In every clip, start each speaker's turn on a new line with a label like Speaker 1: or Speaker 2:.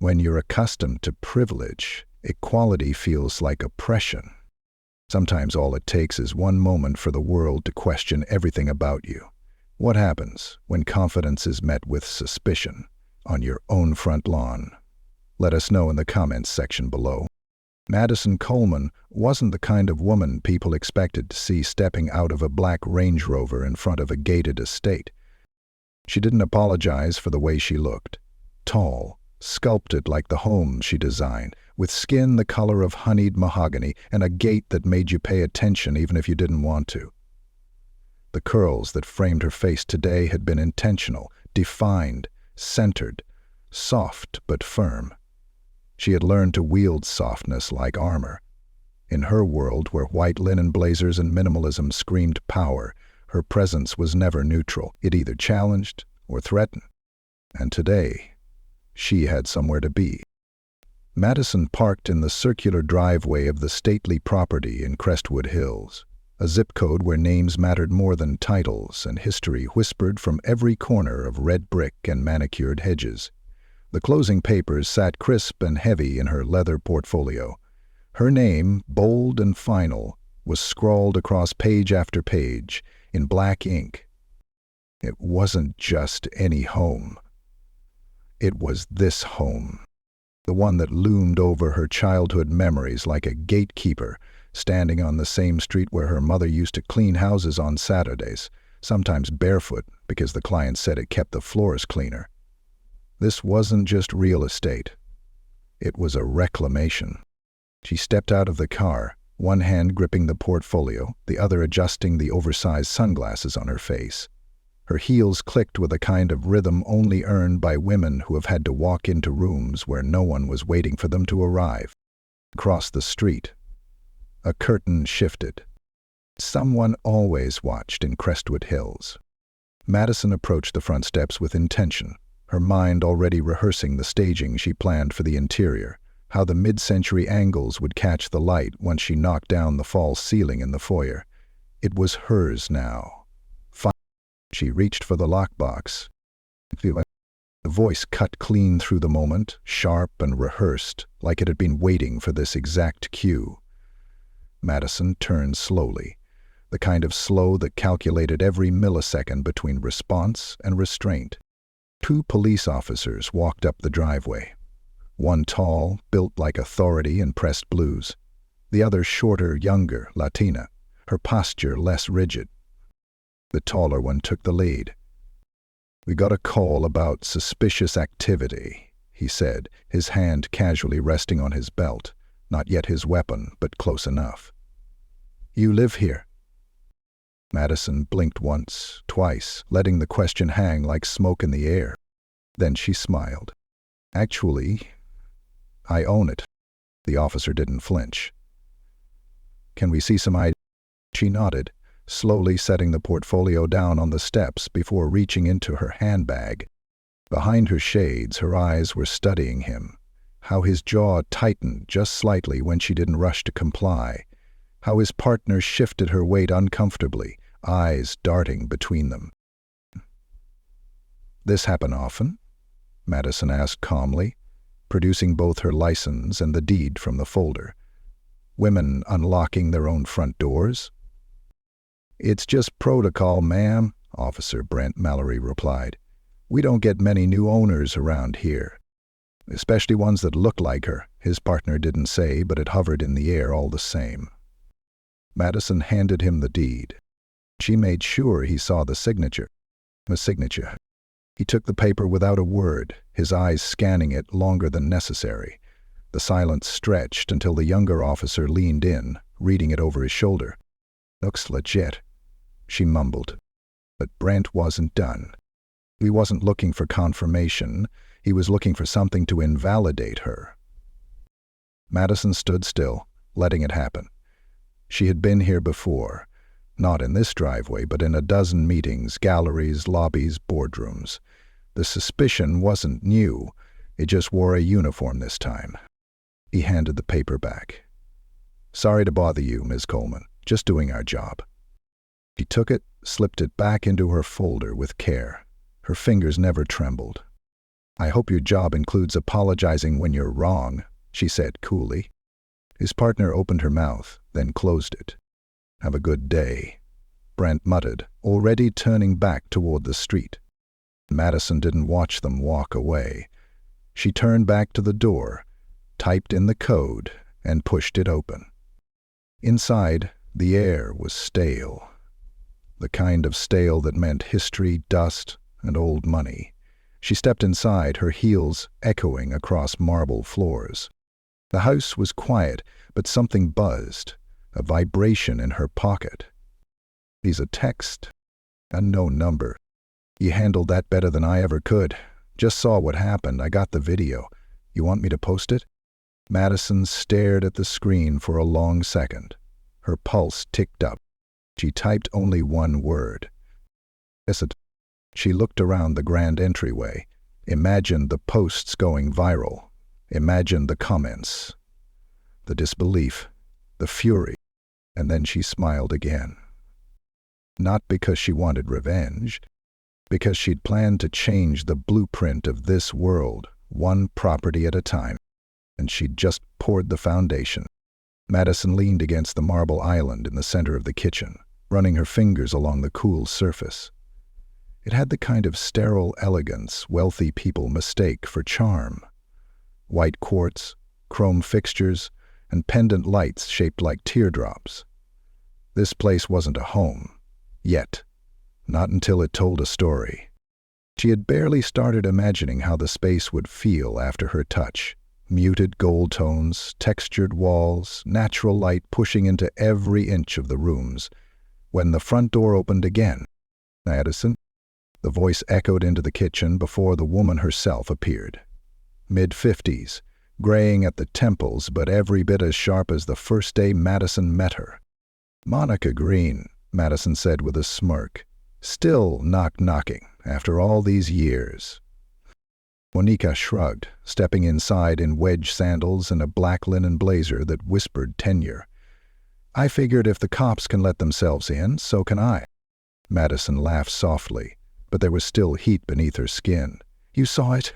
Speaker 1: When you're accustomed to privilege, equality feels like oppression. Sometimes all it takes is one moment for the world to question everything about you. What happens when confidence is met with suspicion on your own front lawn? Let us know in the comments section below. Madison Coleman wasn't the kind of woman people expected to see stepping out of a black Range Rover in front of a gated estate. She didn't apologize for the way she looked. Tall, sculpted like the home she designed, with skin the color of honeyed mahogany and a gait that made you pay attention even if you didn't want to. The curls that framed her face today had been intentional, defined, centered, soft but firm. She had learned to wield softness like armor. In her world, where white linen blazers and minimalism screamed power, her presence was never neutral. It either challenged or threatened. And today, she had somewhere to be. Madison parked in the circular driveway of the stately property in Crestwood Hills, a zip code where names mattered more than titles and history whispered from every corner of red brick and manicured hedges. The closing papers sat crisp and heavy in her leather portfolio. Her name, bold and final, was scrawled across page after page in black ink. It wasn't just any home. It was this home, the one that loomed over her childhood memories like a gatekeeper, standing on the same street where her mother used to clean houses on Saturdays, sometimes barefoot because the client said it kept the floors cleaner. This wasn't just real estate. It was a reclamation. She stepped out of the car, one hand gripping the portfolio, the other adjusting the oversized sunglasses on her face. Her heels clicked with a kind of rhythm only earned by women who have had to walk into rooms where no one was waiting for them to arrive. Across the street, a curtain shifted. Someone always watched in Crestwood Hills. Madison approached the front steps with intention, her mind already rehearsing the staging she planned for the interior, how the mid-century angles would catch the light once she knocked down the false ceiling in the foyer. It was hers now. She reached for the lockbox. The voice cut clean through the moment, sharp and rehearsed, like it had been waiting for this exact cue. Madison turned slowly, the kind of slow that calculated every millisecond between response and restraint. 2 police officers walked up the driveway. One tall, built like authority in pressed blues. The other shorter, younger, Latina, her posture less rigid. The taller one took the lead. "We got a call about suspicious activity," he said, his hand casually resting on his belt, not yet his weapon, but close enough. "You live here?" Madison blinked once, twice, letting the question hang like smoke in the air. Then she smiled. "Actually, I own it." The officer didn't flinch. "Can we see some ID?" She nodded, slowly setting the portfolio down on the steps before reaching into her handbag. Behind her shades, her eyes were studying him, how his jaw tightened just slightly when she didn't rush to comply, how his partner shifted her weight uncomfortably, eyes darting between them. "This happen often?" Madison asked calmly, producing both her license and the deed from the folder. "Women unlocking their own front doors?" "It's just protocol, ma'am," Officer Brent Mallory replied. "We don't get many new owners around here. Especially ones that look like her," his partner didn't say, but it hovered in the air all the same. Madison handed him the deed. She made sure he saw the signature. A signature. He took the paper without a word, his eyes scanning it longer than necessary. The silence stretched until the younger officer leaned in, reading it over his shoulder. "Looks legit," she mumbled. But Brent wasn't done. He wasn't looking for confirmation. He was looking for something to invalidate her. Madison stood still, letting it happen. She had been here before, not in this driveway, but in a dozen meetings, galleries, lobbies, boardrooms. The suspicion wasn't new. It just wore a uniform this time. He handed the paper back. "Sorry to bother you, Ms. Coleman. Just doing our job." She took it, slipped it back into her folder with care. Her fingers never trembled. "I hope your job includes apologizing when you're wrong," she said coolly. His partner opened her mouth, then closed it. "Have a good day," Brent muttered, already turning back toward the street. Madison didn't watch them walk away. She turned back to the door, typed in the code, and pushed it open. Inside, the air was stale. The kind of stale that meant history, dust, and old money. She stepped inside, her heels echoing across marble floors. The house was quiet, but something buzzed, a vibration in her pocket. "He's a text. Unknown number. You handled that better than I ever could. Just saw what happened. I got the video. You want me to post it?" Madison stared at the screen for a long second. Her pulse ticked up. She typed only one word. "Yes, it." She looked around the grand entryway, imagined the posts going viral, imagined the comments, the disbelief, the fury, and then she smiled again. Not because she wanted revenge, because she'd planned to change the blueprint of this world, one property at a time, and she'd just poured the foundation. Madison leaned against the marble island in the center of the kitchen, running her fingers along the cool surface. It had the kind of sterile elegance wealthy people mistake for charm. White quartz, chrome fixtures, and pendant lights shaped like teardrops. This place wasn't a home, yet. Not until it told a story. She had barely started imagining how the space would feel after her touch. Muted gold tones, textured walls, natural light pushing into every inch of the rooms, when the front door opened again. "Madison?" The voice echoed into the kitchen before the woman herself appeared. Mid-50s, graying at the temples but every bit as sharp as the first day Madison met her. "Monica Green," Madison said with a smirk. "Still knocking after all these years." Monica shrugged, stepping inside in wedge sandals and a black linen blazer that whispered tenure. "I figured if the cops can let themselves in, so can I." Madison laughed softly, but there was still heat beneath her skin. "You saw it?"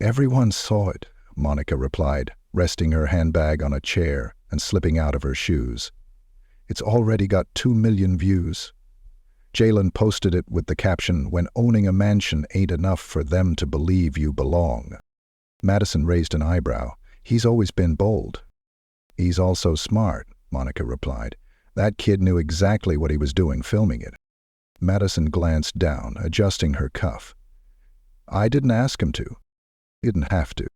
Speaker 1: "Everyone saw it," Monica replied, resting her handbag on a chair and slipping out of her shoes. "It's already got 2 million views. Jalen posted it with the caption, 'When owning a mansion ain't enough for them to believe you belong.'" Madison raised an eyebrow. "He's always been bold." "He's also smart," Monica replied. "That kid knew exactly what he was doing filming it." Madison glanced down, adjusting her cuff. "I didn't ask him to." "He didn't have to."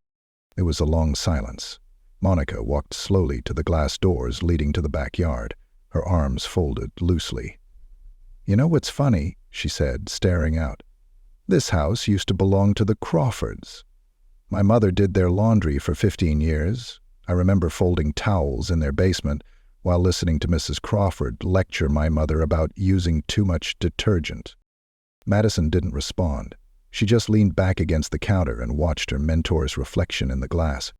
Speaker 1: There was a long silence. Monica walked slowly to the glass doors leading to the backyard, her arms folded loosely. "You know what's funny?" she said, staring out. "This house used to belong to the Crawfords. My mother did their laundry for 15 years. I remember folding towels in their basement while listening to Mrs. Crawford lecture my mother about using too much detergent." Madison didn't respond. She just leaned back against the counter and watched her mentor's reflection in the glass.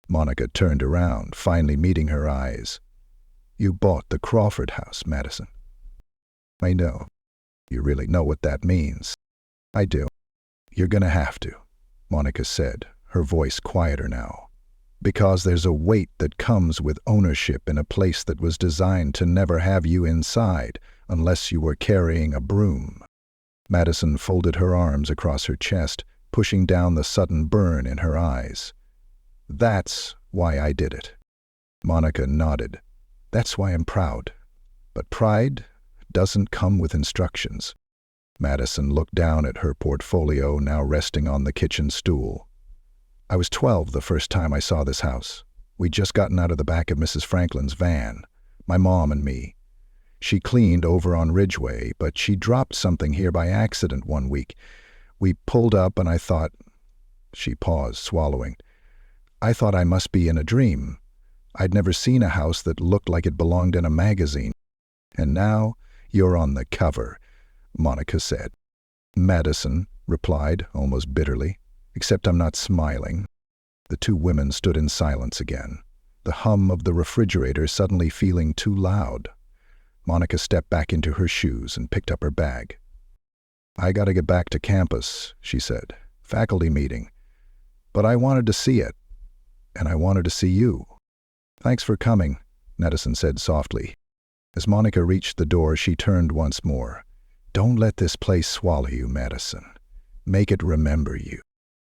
Speaker 1: Monica turned around, finally meeting her eyes. "You bought the Crawford house, Madison." "I know. You really know what that means." "I do." "You're gonna have to," Monica said, her voice quieter now. "Because there's a weight that comes with ownership in a place that was designed to never have you inside unless you were carrying a broom." Madison folded her arms across her chest, pushing down the sudden burn in her eyes. "That's why I did it." Monica nodded. "That's why I'm proud. But pride doesn't come with instructions." Madison looked down at her portfolio, now resting on the kitchen stool. "I was 12 the first time I saw this house. We'd just gotten out of the back of Mrs. Franklin's van, my mom and me. She cleaned over on Ridgeway, but she dropped something here by accident one week. We pulled up and I thought—" She paused, swallowing. "I thought I must be in a dream. I'd never seen a house that looked like it belonged in a magazine. And now you're on the cover," Monica said. "Madison," replied, almost bitterly, "except I'm not smiling." The two women stood in silence again, the hum of the refrigerator suddenly feeling too loud. Monica stepped back into her shoes and picked up her bag. "I gotta get back to campus," she said. "Faculty meeting. But I wanted to see it, and I wanted to see you. Thanks for coming, Madison said softly. As Monica reached the door, she turned once more. Don't let this place swallow you, Madison. Make it remember you.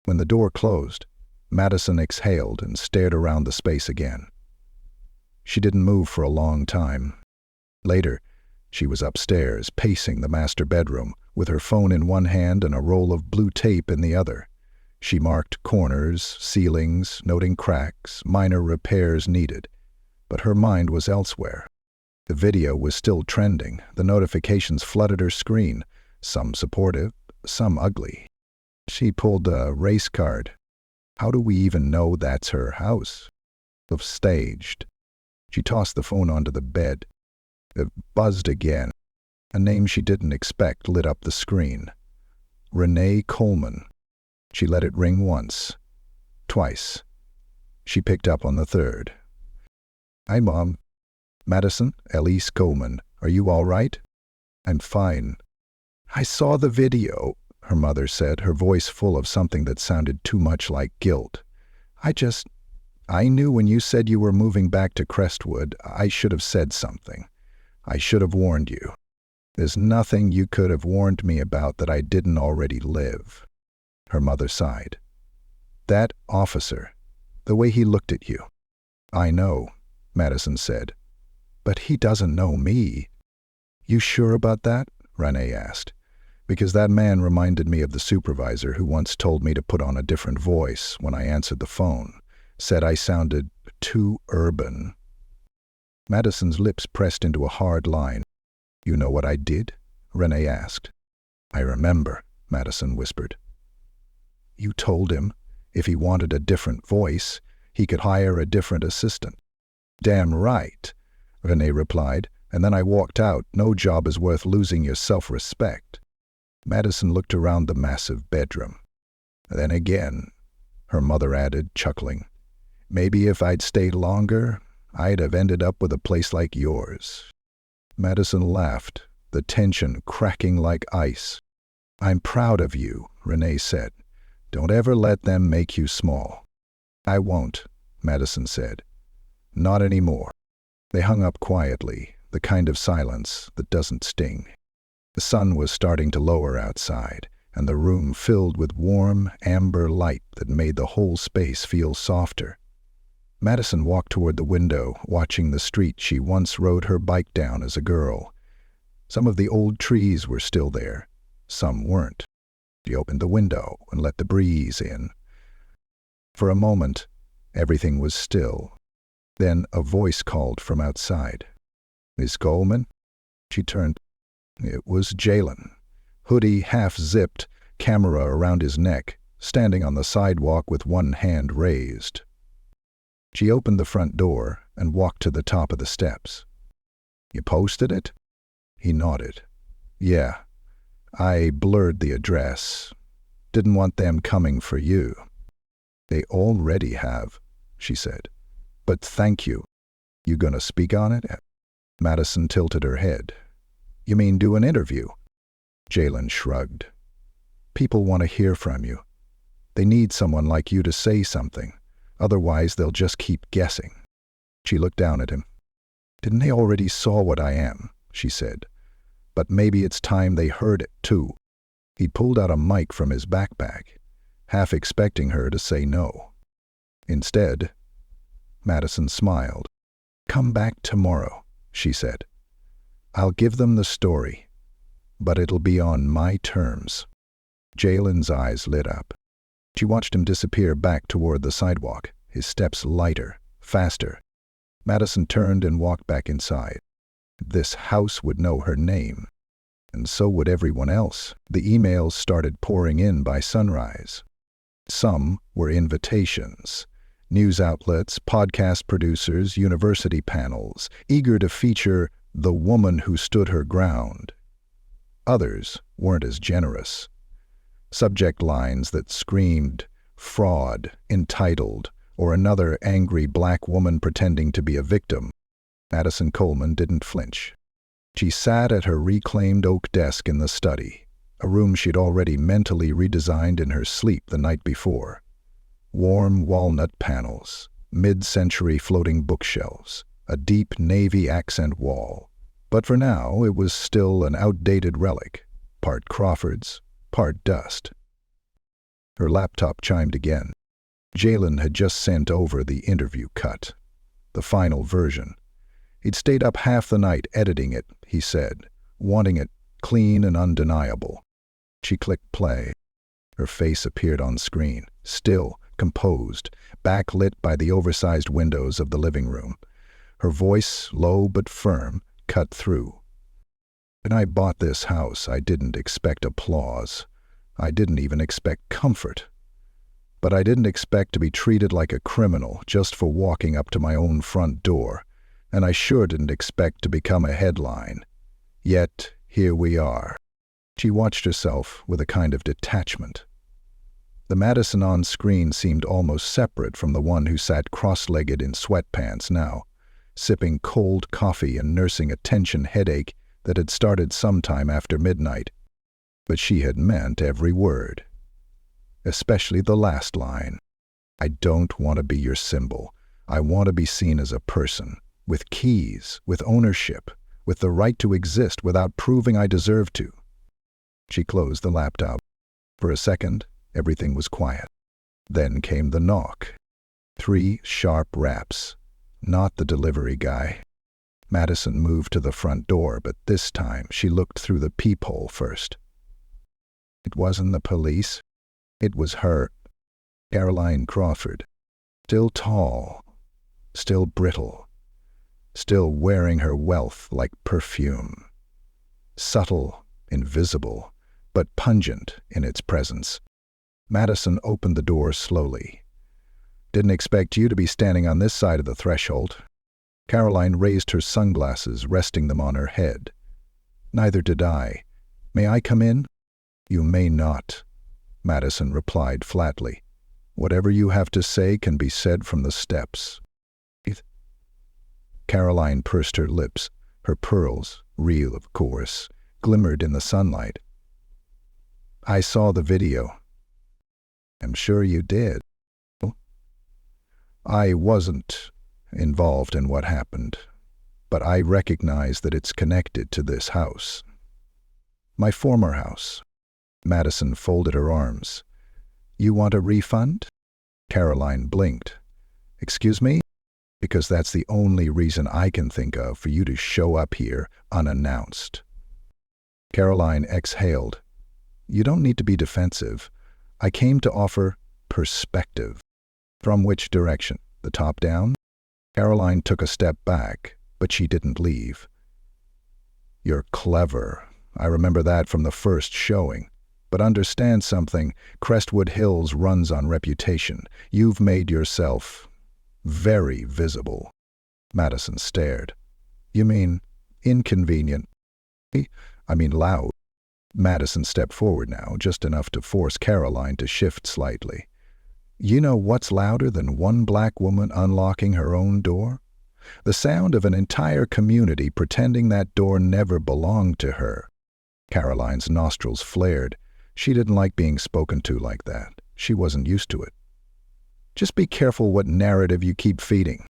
Speaker 1: When the door closed, Madison exhaled and stared around the space again. She didn't move for a long time. Later, she was upstairs, pacing the master bedroom, with her phone in one hand and a roll of blue tape in the other. She marked corners, ceilings, noting cracks, minor repairs needed. But her mind was elsewhere. The video was still trending. The notifications flooded her screen, some supportive, some ugly. She pulled a race card. How do we even know that's her house? Of staged. She tossed the phone onto the bed. It buzzed again. A name she didn't expect lit up the screen. Renee Coleman. She let it ring once. Twice. She picked up on the third. Hi, Mom. Madison, Elise Coleman. Are you all right? I'm fine. I saw the video, her mother said, her voice full of something that sounded too much like guilt. I knew when you said you were moving back to Crestwood, I should have said something. I should have warned you. There's nothing you could have warned me about that I didn't already live. Her mother sighed. That officer, the way he looked at you. I know, Madison said. But he doesn't know me. You sure about that? Renee asked. Because that man reminded me of the supervisor who once told me to put on a different voice when I answered the phone. Said I sounded too urban. Madison's lips pressed into a hard line. You know what I did? Renee asked. I remember, Madison whispered. You told him if he wanted a different voice, he could hire a different assistant. Damn right, Renee replied, and then I walked out. No job is worth losing your self-respect. Madison looked around the massive bedroom. Then again, her mother added, chuckling. Maybe if I'd stayed longer, I'd have ended up with a place like yours. Madison laughed, the tension cracking like ice. I'm proud of you, Renee said. Don't ever let them make you small. I won't, Madison said. Not anymore. They hung up quietly, the kind of silence that doesn't sting. The sun was starting to lower outside, and the room filled with warm, amber light that made the whole space feel softer. Madison walked toward the window, watching the street she once rode her bike down as a girl. Some of the old trees were still there, some weren't. She opened the window and let the breeze in. For a moment, everything was still. Then a voice called from outside. Miss Coleman? She turned. It was Jalen, hoodie half-zipped, camera around his neck, standing on the sidewalk with one hand raised. She opened the front door and walked to the top of the steps. You posted it? He nodded. Yeah. I blurred the address. Didn't want them coming for you. They already have, she said. But thank you. You gonna speak on it? Madison tilted her head. You mean do an interview? Jalen shrugged. People want to hear from you. They need someone like you to say something. Otherwise, they'll just keep guessing. She looked down at him. Didn't they already saw what I am? She said. But maybe it's time they heard it, too. He pulled out a mic from his backpack, half expecting her to say no. Instead, Madison smiled. Come back tomorrow, she said. I'll give them the story, but it'll be on my terms. Jalen's eyes lit up. She watched him disappear back toward the sidewalk, his steps lighter, faster. Madison turned and walked back inside. This house would know her name, and so would everyone else. The emails started pouring in by sunrise. Some were invitations. News outlets, podcast producers, university panels, eager to feature the woman who stood her ground. Others weren't as generous. Subject lines that screamed, fraud, entitled, or another angry black woman pretending to be a victim. Madison Coleman didn't flinch. She sat at her reclaimed oak desk in the study, a room she'd already mentally redesigned in her sleep the night before. Warm walnut panels, mid-century floating bookshelves, a deep navy accent wall. But for now, it was still an outdated relic, part Crawford's, part dust. Her laptop chimed again. Jalen had just sent over the interview cut, the final version. He'd stayed up half the night editing it, he said, wanting it clean and undeniable. She clicked play. Her face appeared on screen, still, composed, backlit by the oversized windows of the living room. Her voice, low but firm, cut through. When I bought this house, I didn't expect applause. I didn't even expect comfort. But I didn't expect to be treated like a criminal just for walking up to my own front door, and I sure didn't expect to become a headline. Yet, here we are. She watched herself with a kind of detachment. The Madison on screen seemed almost separate from the one who sat cross-legged in sweatpants now, sipping cold coffee and nursing a tension headache that had started sometime after midnight. But she had meant every word. Especially the last line. I don't want to be your symbol. I want to be seen as a person, with keys, with ownership, with the right to exist without proving I deserve to. She closed the laptop. For a second, everything was quiet. Then came the knock. 3 sharp raps. Not the delivery guy. Madison moved to the front door, but this time she looked through the peephole first. It wasn't the police. It was her, Caroline Crawford. Still tall, still brittle, still wearing her wealth like perfume. Subtle, invisible, but pungent in its presence. Madison opened the door slowly. Didn't expect you to be standing on this side of the threshold. Caroline raised her sunglasses, resting them on her head. Neither did I. May I come in? You may not, Madison replied flatly. Whatever you have to say can be said from the steps. Caroline pursed her lips. Her pearls, real of course, glimmered in the sunlight. I saw the video. I'm sure you did. I wasn't involved in what happened, but I recognize that it's connected to this house. My former house. Madison folded her arms. You want a refund? Caroline blinked. Excuse me? Because that's the only reason I can think of for you to show up here unannounced. Caroline exhaled. You don't need to be defensive. I came to offer perspective. From which direction? The top down? Caroline took a step back, but she didn't leave. You're clever. I remember that from the first showing. But understand something, Crestwood Hills runs on reputation. You've made yourself very visible. Madison stared. You mean inconvenient? I mean loud. Madison stepped forward now, just enough to force Caroline to shift slightly. You know what's louder than one black woman unlocking her own door? The sound of an entire community pretending that door never belonged to her. Caroline's nostrils flared. She didn't like being spoken to like that. She wasn't used to it. Just be careful what narrative you keep feeding.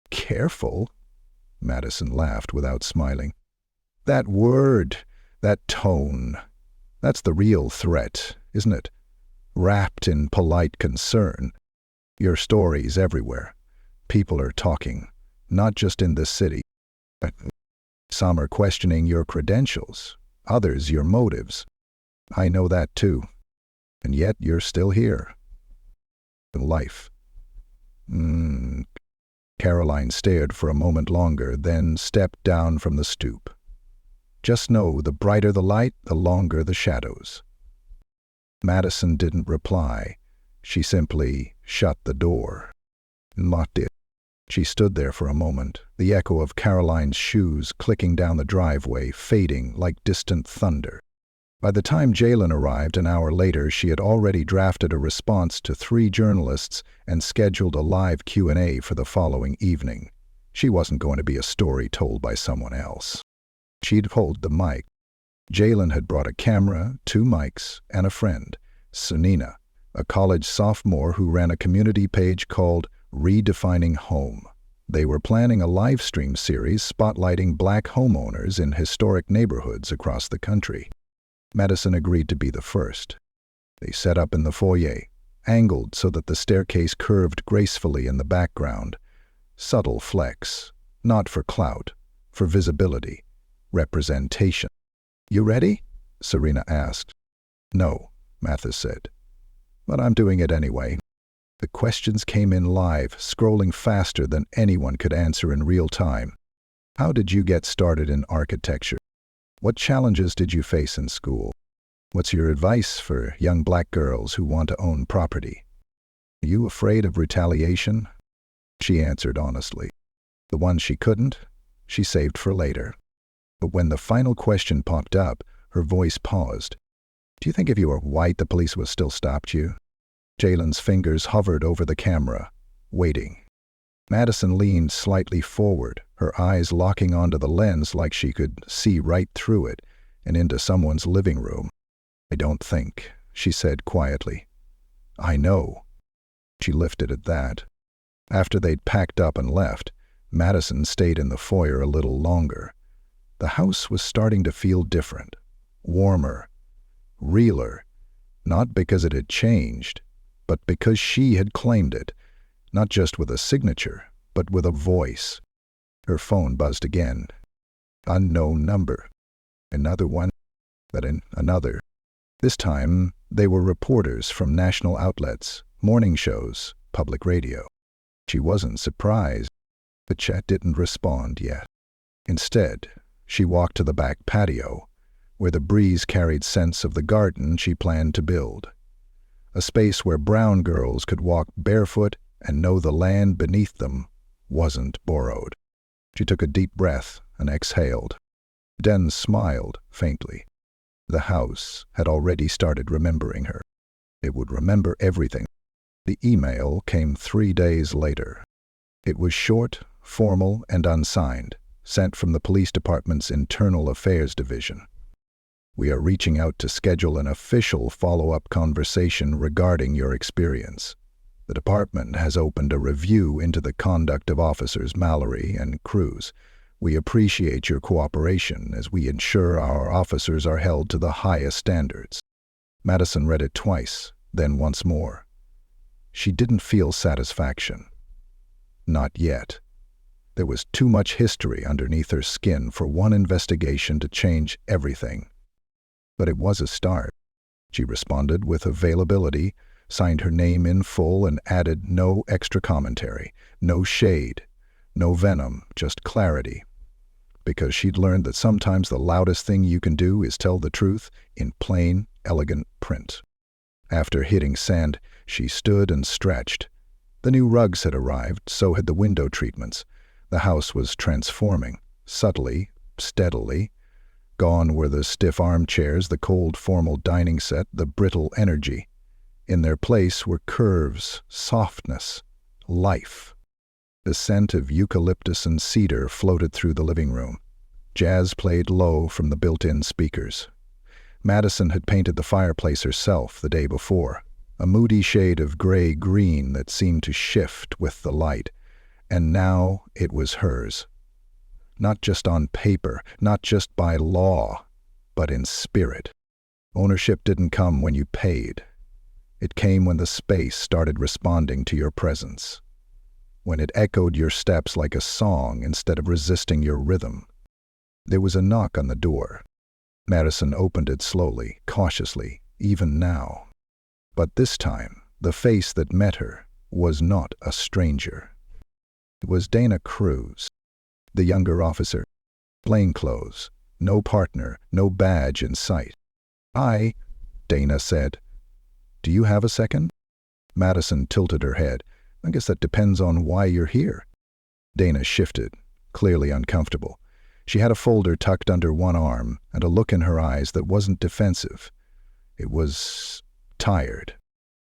Speaker 1: Careful? Madison laughed without smiling. That word, that tone, that's the real threat, isn't it? Wrapped in polite concern. Your story's everywhere. People are talking, not just in this city. Some are questioning your credentials, others your motives. I know that too. And yet you're still here. Life. Caroline stared for a moment longer, then stepped down from the stoop. Just know the brighter the light, the longer the shadows. Madison didn't reply. She simply shut the door and locked it. She stood there for a moment, the echo of Caroline's shoes clicking down the driveway, fading like distant thunder. By the time Jalen arrived an hour later, she had already drafted a response to 3 journalists and scheduled a live Q&A for the following evening. She wasn't going to be a story told by someone else. She'd hold the mic. Jalen had brought a camera, 2 mics, and a friend, Sunina, a college sophomore who ran a community page called Redefining Home. They were planning a live stream series spotlighting Black homeowners in historic neighborhoods across the country. Madison agreed to be the first. They set up in the foyer, angled so that the staircase curved gracefully in the background. Subtle flex, not for clout, for visibility, representation. "You ready?" Serena asked. "No," Mathis said. "But I'm doing it anyway." The questions came in live, scrolling faster than anyone could answer in real time. How did you get started in architecture? What challenges did you face in school? What's your advice for young Black girls who want to own property? Are you afraid of retaliation? She answered honestly. The ones she couldn't, she saved for later. But when the final question popped up, her voice paused. "Do you think if you were white, the police would still stopped you?" Jalen's fingers hovered over the camera, waiting. Madison leaned slightly forward, her eyes locking onto the lens like she could see right through it and into someone's living room. "I don't think," she said quietly. "I know." She lifted at that. After they'd packed up and left, Madison stayed in the foyer a little longer. The house was starting to feel different, warmer, realer, not because it had changed, but because she had claimed it, not just with a signature, but with a voice. Her phone buzzed again. Unknown number. Another one, then another. This time, they were reporters from national outlets, morning shows, public radio. She wasn't surprised, but Chet didn't respond yet. Instead, she walked to the back patio, where the breeze carried scents of the garden she planned to build. A space where brown girls could walk barefoot and know the land beneath them wasn't borrowed. She took a deep breath and exhaled, then smiled faintly. The house had already started remembering her. It would remember everything. The email came 3 days later. It was short, formal, and unsigned, sent from the police department's Internal Affairs Division. "We are reaching out to schedule an official follow-up conversation regarding your experience. The department has opened a review into the conduct of Officers Mallory and Cruz. We appreciate your cooperation as we ensure our officers are held to the highest standards." Madison read it twice, then once more. She didn't feel satisfaction. Not yet. There was too much history underneath her skin for one investigation to change everything. But it was a start. She responded with availability, signed her name in full, and added no extra commentary, no shade, no venom, just clarity. Because she'd learned that sometimes the loudest thing you can do is tell the truth in plain, elegant print. After hitting send, she stood and stretched. The new rugs had arrived, so had the window treatments. The house was transforming, subtly, steadily. Gone were the stiff armchairs, the cold formal dining set, the brittle energy. In their place were curves, softness, life. The scent of eucalyptus and cedar floated through the living room. Jazz played low from the built-in speakers. Madison had painted the fireplace herself the day before, a moody shade of gray-green that seemed to shift with the light, and now it was hers. Not just on paper, not just by law, but in spirit. Ownership didn't come when you paid. It came when the space started responding to your presence, when it echoed your steps like a song instead of resisting your rhythm. There was a knock on the door. Madison opened it slowly, cautiously, even now. But this time, the face that met her was not a stranger. It was Dana Cruz, the younger officer. Plainclothes, no partner, no badge in sight. "Hi," Dana said. "Do you have a second?" Madison tilted her head. "I guess that depends on why you're here." Dana shifted, clearly uncomfortable. She had a folder tucked under one arm and a look in her eyes that wasn't defensive. It was tired.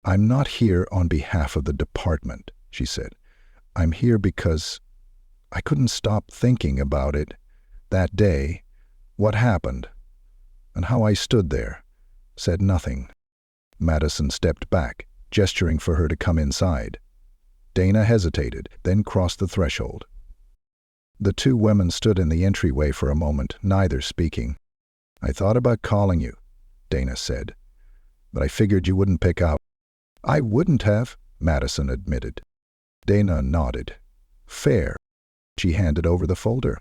Speaker 1: "I'm not here on behalf of the department," she said. "I'm here because I couldn't stop thinking about it. That day, what happened, and how I stood there, said nothing." Madison stepped back, gesturing for her to come inside. Dana hesitated, then crossed the threshold. The two women stood in the entryway for a moment, neither speaking. "I thought about calling you," Dana said, "but I figured you wouldn't pick up." "I wouldn't have," Madison admitted. Dana nodded. "Fair." She handed over the folder.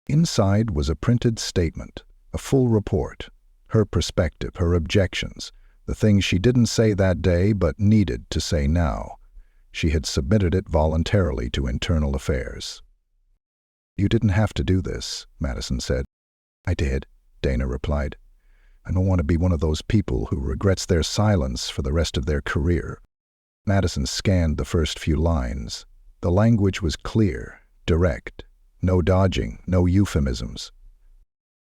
Speaker 1: Inside was a printed statement, a full report, her perspective, her objections, the things she didn't say that day but needed to say now. She had submitted it voluntarily to Internal Affairs. "You didn't have to do this," Madison said. "I did," Dana replied. "I don't want to be one of those people who regrets their silence for the rest of their career." Madison scanned the first few lines. The language was clear, direct. No dodging, no euphemisms.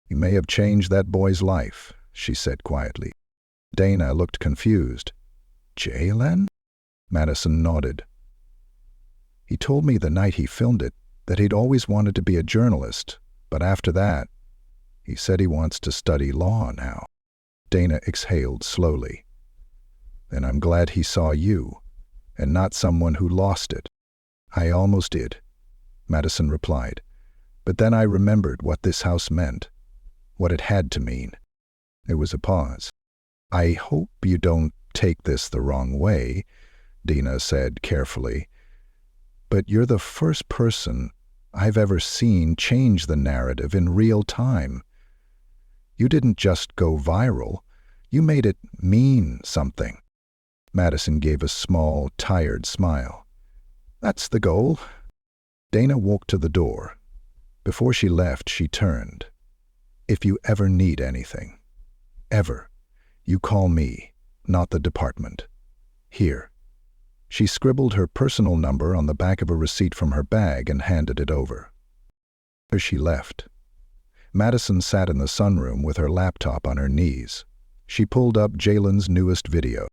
Speaker 1: "You may have changed that boy's life," she said quietly. Dana looked confused. "Jalen?" Madison nodded. "He told me the night he filmed it that he'd always wanted to be a journalist, but after that, he said he wants to study law now." Dana exhaled slowly. "Then I'm glad he saw you, and not someone who lost it." "I almost did," Madison replied. "But then I remembered what this house meant, what it had to mean." There was a pause. "I hope you don't take this the wrong way," Dana said carefully, "but you're the first person I've ever seen change the narrative in real time. You didn't just go viral, you made it mean something." Madison gave a small, tired smile. "That's the goal." Dana walked to the door. Before she left, she turned. "If you ever need anything, ever, you call me, not the department. Here." She scribbled her personal number on the back of a receipt from her bag and handed it over. As she left, Madison sat in the sunroom with her laptop on her knees. She pulled up Jalen's newest video.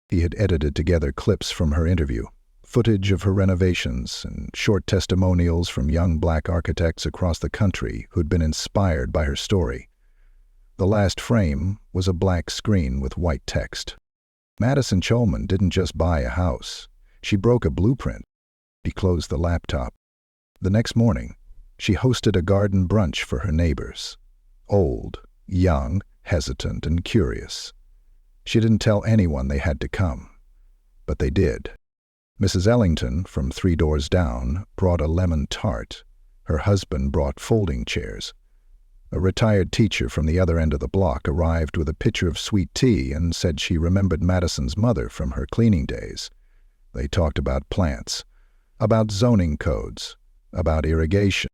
Speaker 1: He had edited together clips from her interview, footage of her renovations, and short testimonials from young black architects across the country who'd been inspired by her story. The last frame was a black screen with white text. Madison Coleman didn't just buy a house. She broke a blueprint. She closed the laptop. The next morning, she hosted a garden brunch for her neighbors. Old, young, hesitant, and curious. She didn't tell anyone they had to come, but they did. Mrs. Ellington, from 3 doors down, brought a lemon tart. Her husband brought folding chairs. A retired teacher from the other end of the block arrived with a pitcher of sweet tea and said she remembered Madison's mother from her cleaning days. They talked about plants, about zoning codes, about irrigation.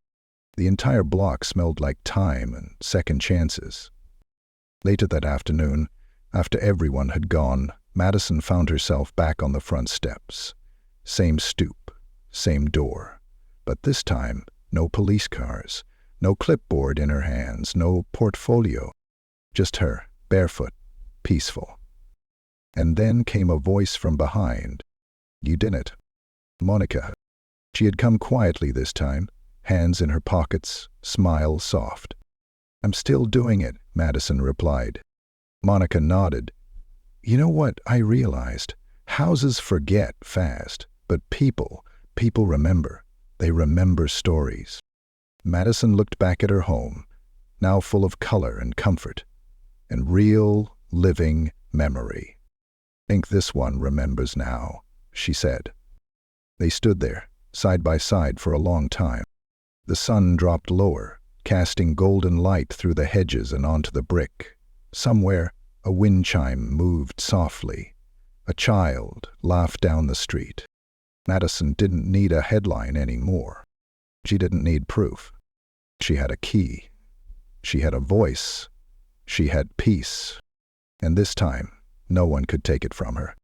Speaker 1: The entire block smelled like thyme and second chances. Later that afternoon, after everyone had gone, Madison found herself back on the front steps. Same stoop, same door, but this time no police cars, no clipboard in her hands, no portfolio. Just her, barefoot, peaceful. And then came a voice from behind. "You did it." Monica. She had come quietly this time, hands in her pockets, smile soft. "I'm still doing it," Madison replied. Monica nodded. "You know what I realized? Houses forget fast, but people remember. They remember stories." Madison looked back at her home, now full of color and comfort, and real, living memory. "I think this one remembers now," she said. They stood there, side by side, for a long time. The sun dropped lower, casting golden light through the hedges and onto the brick. Somewhere, a wind chime moved softly. A child laughed down the street. Madison didn't need a headline anymore. She didn't need proof. She had a key. She had a voice. She had peace. And this time, no one could take it from her.